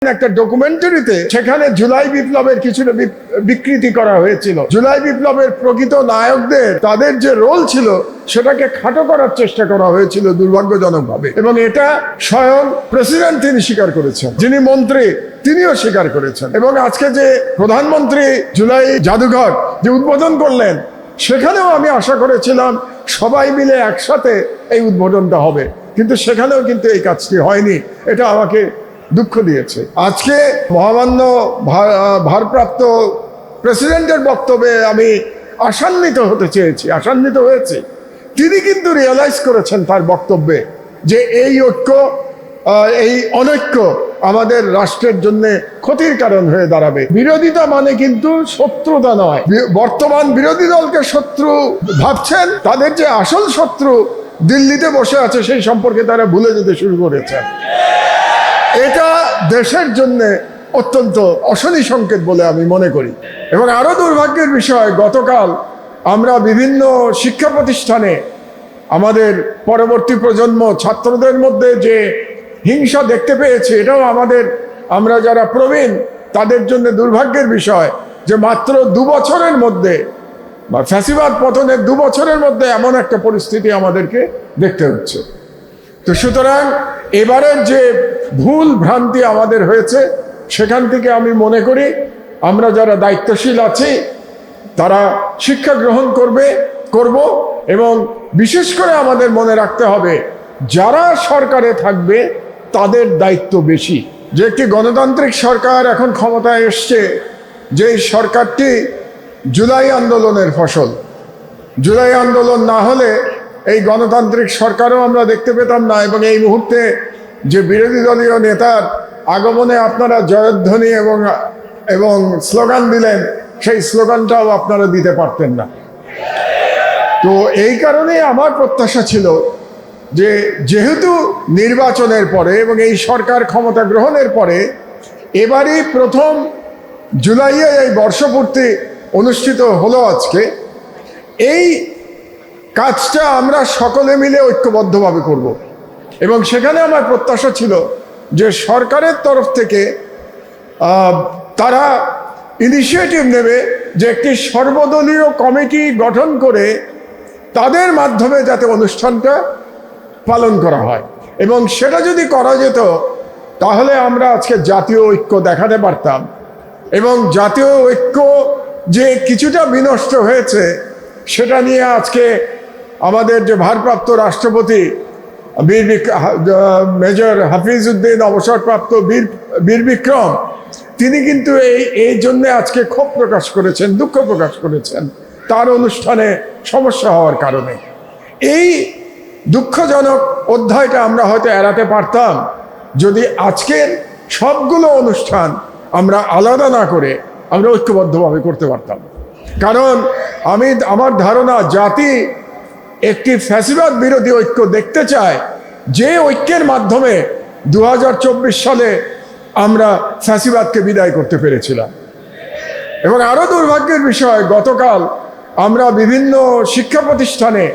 একটা ডকুমেন্টারিতে সেখানে জুলাই বিপ্লবের কিছুটা বিকৃতি করা হয়েছিল। জুলাই বিপ্লবের প্রকৃত নায়কদের তাদের যে রোল ছিল সেটাকে খাটো করার চেষ্টা করা হয়েছিল দুর্ভাগ্যজনকভাবে, এবং এটা স্বয়ং প্রেসিডেন্ট তিনি স্বীকার করেছেন, যিনি মন্ত্রী তিনিও স্বীকার করেছেন। এবং আজকে যে প্রধানমন্ত্রী জুলাই জাদুঘর যে উদ্বোধন করলেন, সেখানেও আমি আশা করেছিলাম সবাই মিলে একসাথে এই উদ্বোধনটা হবে, কিন্তু সেখানেও কিন্তু এই কাজটি হয়নি। এটা আমাকে দুঃখ দিয়েছে। আজকে মহামান্য ভারপ্রাপ্ত প্রেসিডেন্টের বক্তব্যে আমি আশান্বিত হতে চেয়েছি, আশান্বিত হয়েছি। তিনি কিন্তু রিয়েলাইজ করেছেন তার বক্তব্যে যে এই ঐক্য, এই অনৈক্য আমাদের রাষ্ট্রের জন্য ক্ষতির কারণ হয়ে দাঁড়াবে। বিরোধিতা মানে কিন্তু শত্রুতা নয়। বর্তমান বিরোধী দলকে শত্রু ভাবছেন, তাদের যে আসল শত্রু দিল্লিতে বসে আছে সেই সম্পর্কে তারা ভুলে যেতে শুরু করেছেন। এটা দেশের জন্য অত্যন্ত অশনি সংকেত বলে আমি মনে করি। এবং আরো দুর্ভাগ্যের বিষয়, গতকাল আমরা বিভিন্ন শিক্ষা প্রতিষ্ঠানে আমাদের পরবর্তী প্রজন্ম ছাত্রদের মধ্যে যে হিংসা দেখতে পেয়েছি, এটাও আমরা যারা প্রবীণ তাদের জন্য দুর্ভাগ্যের বিষয় যে মাত্র 2 বছরের মধ্যে বা ফ্যাসিবাদ পতনের 2 বছরের মধ্যে এমন একটা পরিস্থিতি আমাদেরকে দেখতে হচ্ছে। তো সুতরাং এবারের যে ভুল ভ্রান্তি আমাদের হয়েছে, সেখান থেকে আমি মনে করি আমরা যারা দায়িত্বশীল আছি তারা শিক্ষা গ্রহণ করব, এবং বিশেষ করে আমাদের মনে রাখতে হবে যারা সরকারে থাকবে তাদের দায়িত্ব বেশি। যে একটি গণতান্ত্রিক সরকার এখন ক্ষমতায় এসছে, যে সরকারটি জুলাই আন্দোলনের ফসল। জুলাই আন্দোলন না হলে এই গণতান্ত্রিক সরকারও আমরা দেখতে পেতাম না, এবং এই মুহূর্তে যে বিরোধী দলীয় নেতার আগমনে আপনারা জয়ধ্বনি এবং স্লোগান দিলেন, সেই স্লোগানটাও আপনারা দিতে পারতেন না। তো এই কারণে আমার প্রত্যাশা ছিল যে যেহেতু নির্বাচনের পরে এবং এই সরকার ক্ষমতা গ্রহণের পরে এবারই প্রথম জুলাইয়ে এই বর্ষপূর্তি অনুষ্ঠিত হলো আজকে, এই কাজটা আমরা সকলে মিলে ঐক্যবদ্ধভাবে করব। এবং সেখানে আমার প্রত্যাশা ছিল যে সরকারের তরফ থেকে তারা ইনিশিয়েটিভ নেবে যে একটি সর্বদলীয় কমিটি গঠন করে তাদের মাধ্যমে যাতে অনুষ্ঠানটা পালন করা হয়। এবং সেটা যদি করা যেত তাহলে আমরা আজকে জাতীয় ঐক্য দেখাতে পারতাম। এবং জাতীয় ঐক্য যে কিছুটা বিনষ্ট হয়েছে সেটা নিয়ে আজকে আমাদের যে ভারপ্রাপ্ত রাষ্ট্রপতি মেজর হাফিজ উদ্দিন, অবসরপ্রাপ্ত বীর বিক্রম, তিনি কিন্তু এই জন্যে আজকে ক্ষোভ প্রকাশ করেছেন, দুঃখ প্রকাশ করেছেন তার অনুষ্ঠানে সমস্যা হওয়ার কারণে। এই দুঃখজনক অধ্যায়টা আমরা হয়তো এড়াতে পারতাম যদি আজকের সবগুলো অনুষ্ঠান আমরা আলাদা না করে আমরা ঐক্যবদ্ধভাবে করতে পারতাম। কারণ আমার ধারণা জাতি একটি ফ্যাসিবাদ বিরোধী ঐক্য দেখতে চায়, যে ঐক্যের মাধ্যমে 2024 সালে আমরা ফ্যাসিবাদকে বিদায় করতে পেরেছিলাম। এবং আরো দুর্ভাগ্যের বিষয়, গতকাল আমরা বিভিন্ন শিক্ষা প্রতিষ্ঠানে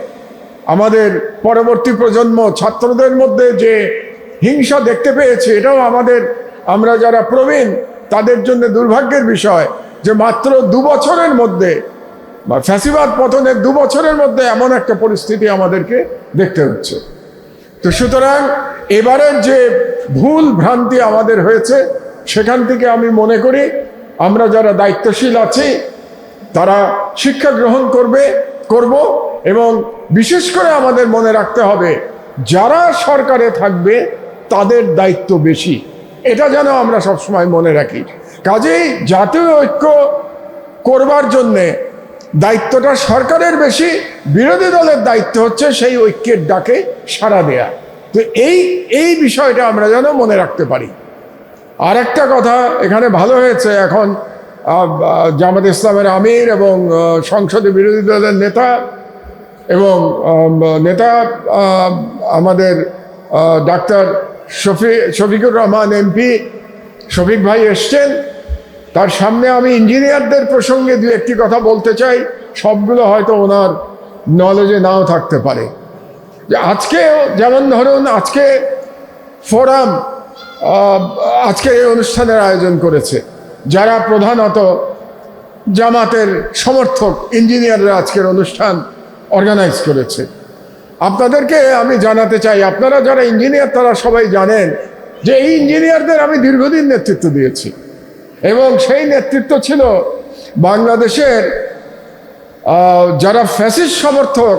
আমাদের পরবর্তী প্রজন্ম ছাত্রদের মধ্যে যে হিংসা দেখতে পেয়েছি, এটাও আমরা যারা প্রবীণ তাদের জন্য দুর্ভাগ্যের বিষয় যে মাত্র 2 বছরের মধ্যে বা ফ্যাসিবাদ পতনের 2 বছরের মধ্যে এমন একটা পরিস্থিতি আমাদেরকে দেখতে হচ্ছে। তো সুতরাং এবারের যে ভুল ভ্রান্তি আমাদের হয়েছে, সেখান থেকে আমি মনে করি আমরা যারা দায়িত্বশীল আছি তারা শিক্ষা গ্রহণ করব, এবং বিশেষ করে আমাদের মনে রাখতে হবে যারা সরকারে থাকবে তাদের দায়িত্ব বেশি। এটা যেন আমরা সবসময় মনে রাখি। কাজেই জাতীয় ঐক্য করবার জন্যে দায়িত্বটা সরকারের বেশি, বিরোধী দলের দায়িত্ব হচ্ছে সেই ঐক্যের ডাকে সাড়া দেয়া। তো এই বিষয়টা আমরা যেন মনে রাখতে পারি। আর একটা কথা এখানে ভালো হয়েছে, এখন জামাত ইসলামের আমির এবং সংসদে বিরোধী দলের নেতা এবং আমাদের ডাক্তার শফিকুর রহমান এমপি, শফিক ভাই এসছেন। তার সামনে আমি ইঞ্জিনিয়ারদের প্রসঙ্গে 2-1টি কথা বলতে চাই, সবগুলো হয়তো ওনার নলেজে নাও থাকতে পারে। যে আজকে যেমন ধরুন আজকে ফোরাম আজকে এই অনুষ্ঠানের আয়োজন করেছে, যারা প্রধানত জামাতের সমর্থক ইঞ্জিনিয়াররা আজকের অনুষ্ঠান অর্গানাইজ করেছে। আপনাদেরকে আমি জানাতে চাই, আপনারা যারা ইঞ্জিনিয়ার তারা সবাই জানেন যে এই ইঞ্জিনিয়ারদের আমি দীর্ঘদিন নেতৃত্ব দিয়েছি, এবং সেই নেতৃত্ব ছিল বাংলাদেশের যারা ফ্যাসিস্ট সমর্থক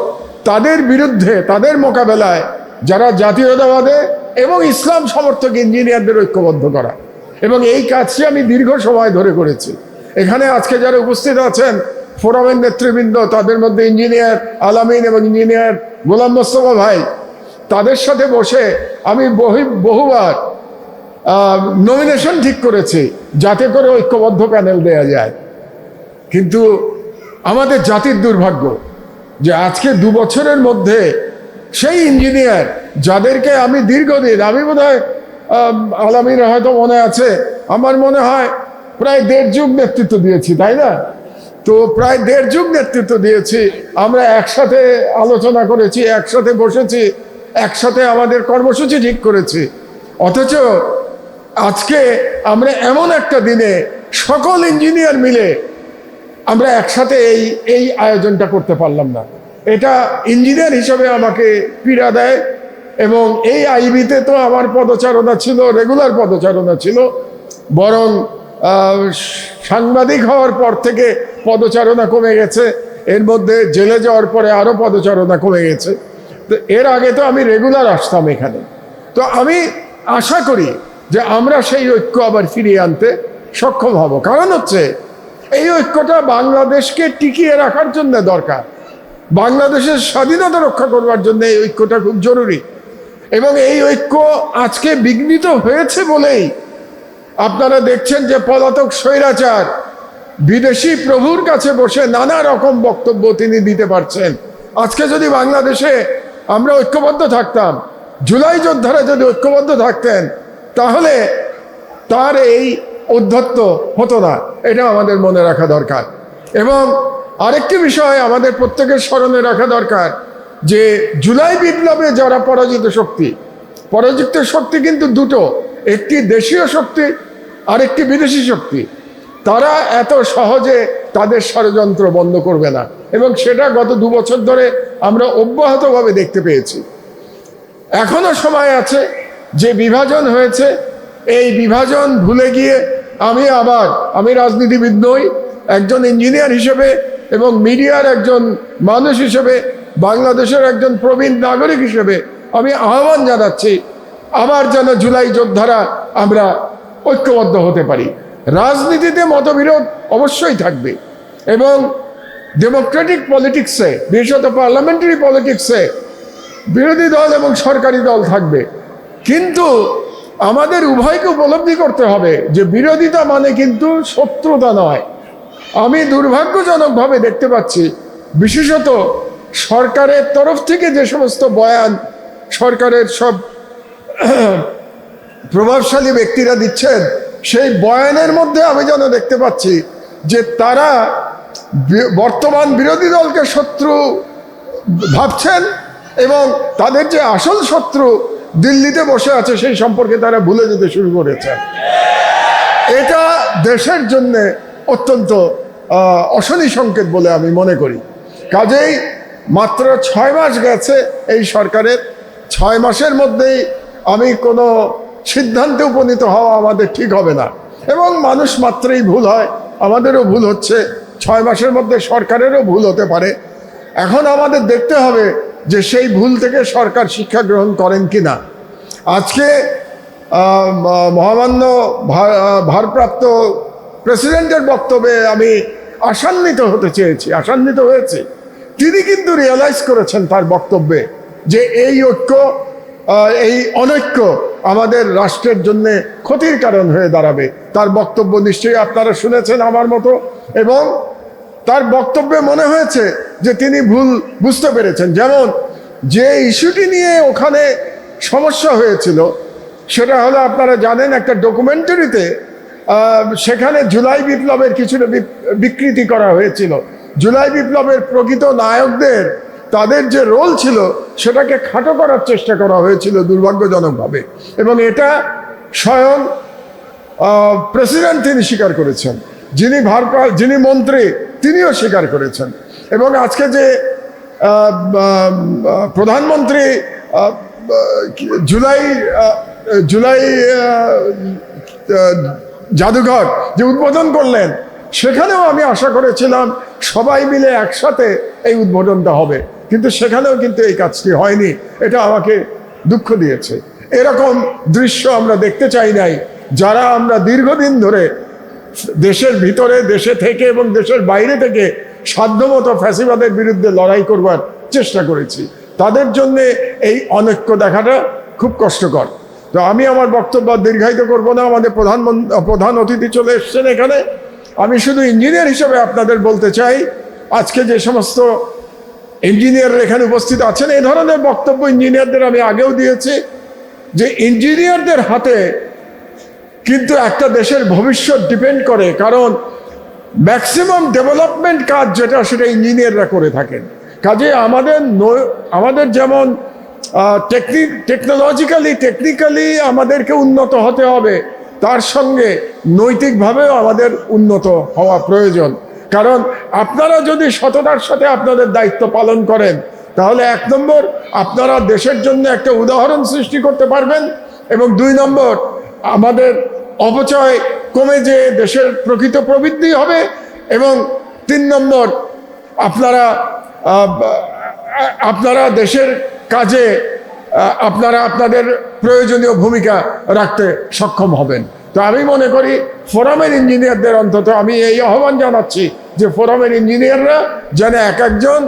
তাদের বিরুদ্ধে, তাদের মোকাবেলায় যারা জাতীয়তাবাদে এবং ইসলাম সমর্থক ইঞ্জিনিয়ারদের ঐক্যবদ্ধ করা, এবং এই কাজটি আমি দীর্ঘ সময় ধরে করেছি। এখানে আজকে যারা উপস্থিত আছেন ফোরামের নেতৃবৃন্দ, তাদের মধ্যে ইঞ্জিনিয়ার আলামিন এবং ইঞ্জিনিয়ার গোলাম মোস্তফা ভাই, তাদের সাথে বসে আমি বহুবার নমিনেশন ঠিক করেছি যাতে করে ঐক্যবদ্ধ প্যানেল দেয়া যায়। কিন্তু আমাদের জাতির দুর্ভাগ্য যে আজকে 2 বছরের মধ্যে সেই ইঞ্জিনিয়ার যাদেরকে আমি দীর্ঘদিন, আমি বোধহয় আলামিন হয়তো মনে আছে, আমার মনে হয় প্রায় 1.5 যুগ নেতৃত্ব দিয়েছি, তাই না? তো প্রায় 1.5 যুগ নেতৃত্ব দিয়েছি। আমরা একসাথে আলোচনা করেছি, একসাথে বসেছি, একসাথে আমাদের কর্মসূচি ঠিক করেছি। অথচ আজকে আমরা এমন একটা দিনে সকল ইঞ্জিনিয়ার মিলে আমরা একসাথে এই আয়োজনটা করতে পারলাম না। এটা ইঞ্জিনিয়ার হিসেবে আমাকে পীড়া দেয়, এবং এই আইবিতে তো আমার পদচারণা ছিল, রেগুলার পদচারণা ছিল, বরং সাংবাদিক হওয়ার পর থেকে পদচারণা কমে গেছে, এর মধ্যে জেলে যাওয়ার পরে আরও পদচারণা কমে গেছে। তো এর আগে তো আমি রেগুলার আসতাম এখানে। তো আমি আশা করি যে আমরা সেই ঐক্য আবার ফিরিয়ে আনতে সক্ষম হব, কারণ হচ্ছে এই ঐক্যটা বাংলাদেশকে টিকিয়ে রাখার জন্য দরকার, বাংলাদেশের স্বাধীনতা রক্ষা করবার জন্য এই ঐক্যটা খুব জরুরি। এবং এই ঐক্য আজকে বিঘ্নিত হয়েছে বলেই আপনারা দেখছেন যে পলাতক স্বৈরাচার বিদেশি প্রভুর কাছে বসে নানা রকম বক্তব্য তিনি দিতে পারছেন। আজকে যদি বাংলাদেশে আমরা ঐক্যবদ্ধ থাকতাম, জুলাই যোদ্ধারা যদি ঐক্যবদ্ধ থাকতেন, তাহলে তার এই উদ্ধত্ত হতো না, এটা আমাদের মনে রাখা দরকার। এবং আরেকটি বিষয় আমাদের প্রত্যেকের স্মরণে রাখা দরকার যে জুলাই বিপ্লবে যারা পরাজিত শক্তি কিন্তু দুটো, একটি দেশীয় শক্তি আর একটি বিদেশি শক্তি। তারা এত সহজে তাদের ষড়যন্ত্র বন্ধ করবে না, এবং সেটা গত 2 বছর ধরে আমরা অব্যাহতভাবে দেখতে পেয়েছি। এখনো সময় আছে, যে বিভাজন হয়েছে এই বিভাজন ভুলে গিয়ে আমি রাজনীতিবিদ নই, একজন ইঞ্জিনিয়ার হিসেবে এবং মিডিয়ার একজন মানুষ হিসেবে, বাংলাদেশের একজন প্রবীণ নাগরিক হিসেবে আমি আহ্বান জানাচ্ছি, আবার যেন জুলাই যোদ্ধারা আমরা ঐক্যবদ্ধ হতে পারি। রাজনীতিতে মতবিরোধ অবশ্যই থাকবে, এবং ডেমোক্রেটিক পলিটিক্সে, বিশেষত পার্লামেন্টারি পলিটিক্সে বিরোধী দল এবং সরকারি দল থাকবে। কিন্তু আমাদের উভয়কে উপলব্ধি করতে হবে যে বিরোধিতা মানে কিন্তু শত্রুতা নয়। আমি দুর্ভাগ্যজনকভাবে দেখতে পাচ্ছি, বিশেষত সরকারের তরফ থেকে যে সমস্ত বয়ান সরকারের সব প্রভাবশালী ব্যক্তিরা দিচ্ছেন, সেই বয়ানের মধ্যে আমি যেন দেখতে পাচ্ছি যে তারা বর্তমান বিরোধী দলকে শত্রু ভাবছেন, এবং তাদের যে আসল শত্রু দিল্লিতে বসে আছে সেই সম্পর্কে তারা ভুলে যেতে শুরু করেছেন। এটা দেশের জন্য অত্যন্ত অশনি সংকেত বলে আমি মনে করি। কাজেই মাত্র 6 মাস গেছে এই সরকারের, 6 মাসের মধ্যেই আমি কোনো সিদ্ধান্তে উপনীত হওয়া আমাদের ঠিক হবে না, এবং মানুষ মাত্রই ভুল হয়, আমাদেরও ভুল হচ্ছে, 6 মাসের মধ্যে সরকারেরও ভুল হতে পারে। এখন আমাদের দেখতে হবে যে সেই ভুল থেকে সরকার শিক্ষা গ্রহণ করেন কি না। আজকে মহামান্য ভারপ্রাপ্ত প্রেসিডেন্টের বক্তব্যে আমি আশান্বিত হতে চেয়েছি, আশান্বিত হয়েছে। তিনি কিন্তু রিয়েলাইজ করেছেন তার বক্তব্যে যে এই ঐক্য, এই অনৈক্য আমাদের রাষ্ট্রের জন্য ক্ষতির কারণ হয়ে দাঁড়াবে। তার বক্তব্য নিশ্চয়ই আপনারা শুনেছেন আমার মতো, এবং তার বক্তব্যে মনে হয়েছে যে তিনি ভুল বুঝতে পেরেছেন। যেমন যে ইস্যুটি নিয়ে ওখানে সমস্যা হয়েছিল সেটা হলো, আপনারা জানেন, একটা ডকুমেন্টারিতে সেখানে জুলাই বিপ্লবের কিছুটা বিকৃতি করা হয়েছিল। জুলাই বিপ্লবের প্রকৃত নায়কদের, তাদের যে রোল ছিল সেটাকে খাটো করার চেষ্টা করা হয়েছিল দুর্ভাগ্যজনকভাবে, এবং এটা স্বয়ং প্রেসিডেন্ট তিনি স্বীকার করেছেন, যিনি মন্ত্রী তিনিও স্বীকার করেছেন। এবং আজকে যে প্রধানমন্ত্রী জুলাই জাদুঘর যে উদ্বোধন করলেন, সেখানেও আমি আশা করেছিলাম সবাই মিলে একসাথে এই উদ্বোধনটা হবে, কিন্তু সেখানেও কিন্তু এই কাজটি হয়নি। এটা আমাকে দুঃখ দিয়েছে। এরকম দৃশ্য আমরা দেখতে চাই নাই। যারা আমরা দীর্ঘদিন ধরে দেশের ভিতরে, দেশে থেকে এবং দেশের বাইরে থেকে সাধ্যমতো ফ্যাসিবাদের বিরুদ্ধে লড়াই করবার চেষ্টা করেছি, তাদের জন্যে এই অনৈক্য দেখাটা খুব কষ্টকর। তো আমি আমার বক্তব্য দীর্ঘায়িত করব না। আমাদের প্রধান অতিথি চলে এসছেন এখানে। আমি শুধু ইঞ্জিনিয়ার হিসেবে আপনাদের বলতে চাই, আজকে যে সমস্ত ইঞ্জিনিয়াররা এখানে উপস্থিত আছেন, এই ধরনের বক্তব্য ইঞ্জিনিয়ারদের আমি আগেও দিয়েছি, যে ইঞ্জিনিয়ারদের হাতে কিন্তু একটা দেশের ভবিষ্যৎ ডিপেন্ড করে। কারণ ম্যাক্সিমাম ডেভেলপমেন্ট কাজ যেটা, সেটা ইঞ্জিনিয়াররা করে থাকেন। কাজে আমাদের যেমন টেকনিক্যালি আমাদেরকে উন্নত হতে হবে, তার সঙ্গে নৈতিকভাবেও আমাদের উন্নত হওয়া প্রয়োজন। কারণ আপনারা যদি সততার সাথে আপনাদের দায়িত্ব পালন করেন, তাহলে 1 নম্বর আপনারা দেশের জন্য একটা উদাহরণ সৃষ্টি করতে পারবেন, এবং 2 নম্বর আমাদের অপচয় কমে যে দেশের প্রকৃত প্রবৃদ্ধি হবে, এবং 3 নম্বর আপনারা দেশের কাজে আপনাদের প্রয়োজনীয় ভূমিকা রাখতে সক্ষম হবেন। তো আমি মনে করি ফোরামের ইঞ্জিনিয়ারদের অন্তত আমি এই আহ্বান জানাচ্ছি যে ফোরামের ইঞ্জিনিয়াররা যেন একজন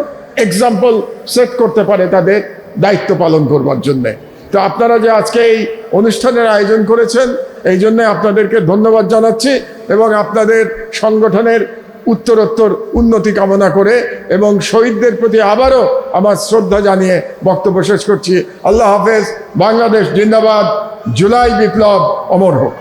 এক্সাম্পল সেট করতে পারে তাদের দায়িত্ব পালন করবার জন্যে। তো আপনারা যে আজকে এই অনুষ্ঠানের আয়োজন করেছেন, এই জন্যে আপনাদেরকে ধন্যবাদ জানাচ্ছি, এবং আপনাদের সংগঠনের উত্তরোত্তর উন্নতি কামনা করে এবং শহীদদের প্রতি আবারও আমার শ্রদ্ধা জানিয়ে বক্তব্য শেষ করছি। আল্লাহ হাফেজ। বাংলাদেশ জিন্দাবাদ। জুলাই বিপ্লব অমর হোক।